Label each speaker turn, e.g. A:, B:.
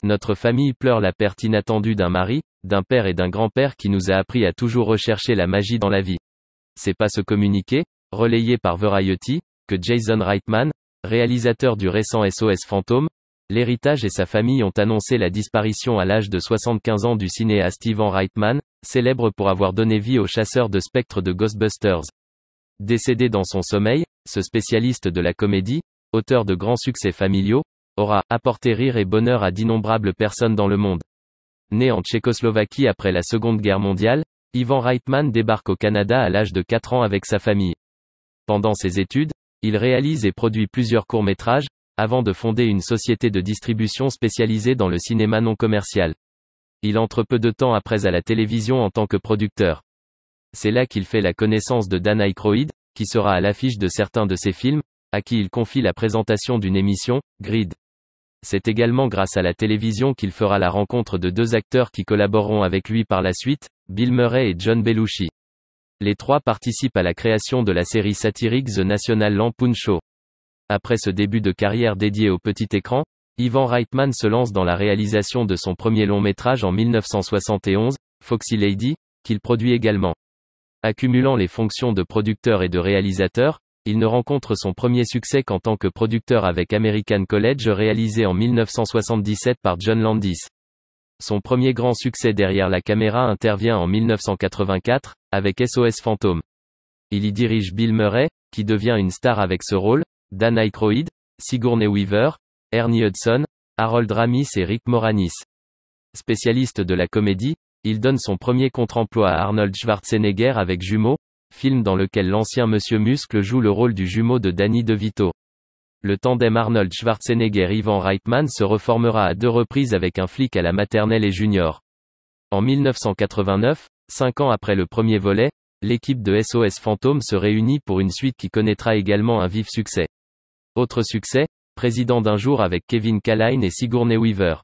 A: Notre famille pleure la perte inattendue d'un mari, d'un père et d'un grand-père qui nous a appris à toujours rechercher la magie dans la vie. C'est pas ce communiqué, relayé par Variety, que Jason Reitman, réalisateur du récent SOS Fantôme, l'héritage et sa famille ont annoncé la disparition à l'âge de 75 ans du cinéaste Ivan Reitman, célèbre pour avoir donné vie au chasseur de spectres de Ghostbusters. Décédé dans son sommeil, ce spécialiste de la comédie, auteur de grands succès familiaux, aura apporté rire et bonheur à d'innombrables personnes dans le monde. Né en Tchécoslovaquie après la Seconde Guerre mondiale, Ivan Reitman débarque au Canada à l'âge de 4 ans avec sa famille. Pendant ses études, il réalise et produit plusieurs courts-métrages, avant de fonder une société de distribution spécialisée dans le cinéma non commercial. Il entre peu de temps après à la télévision en tant que producteur. C'est là qu'il fait la connaissance de Dan Aykroyd, qui sera à l'affiche de certains de ses films, à qui il confie la présentation d'une émission, Grid. C'est également grâce à la télévision qu'il fera la rencontre de deux acteurs qui collaboreront avec lui par la suite, Bill Murray et John Belushi. Les trois participent à la création de la série satirique The National Lampoon Show. Après ce début de carrière dédié au petit écran, Ivan Reitman se lance dans la réalisation de son premier long-métrage en 1971, Foxy Lady, qu'il produit également. Accumulant les fonctions de producteur et de réalisateur, il ne rencontre son premier succès qu'en tant que producteur avec American College réalisé en 1977 par John Landis. Son premier grand succès derrière la caméra intervient en 1984, avec SOS Fantôme. Il y dirige Bill Murray, qui devient une star avec ce rôle, Dan Aykroyd, Sigourney Weaver, Ernie Hudson, Harold Ramis et Rick Moranis. Spécialiste de la comédie, il donne son premier contre-emploi à Arnold Schwarzenegger avec Jumeaux, film dans lequel l'ancien Monsieur Muscle joue le rôle du jumeau de Danny DeVito. Le tandem Arnold Schwarzenegger-Ivan Reitman se reformera à 2 reprises avec un flic à la maternelle et junior. En 1989, 5 ans après le premier volet, l'équipe de SOS Fantôme se réunit pour une suite qui connaîtra également un vif succès. Autre succès, Président d'un jour avec Kevin Kline et Sigourney Weaver.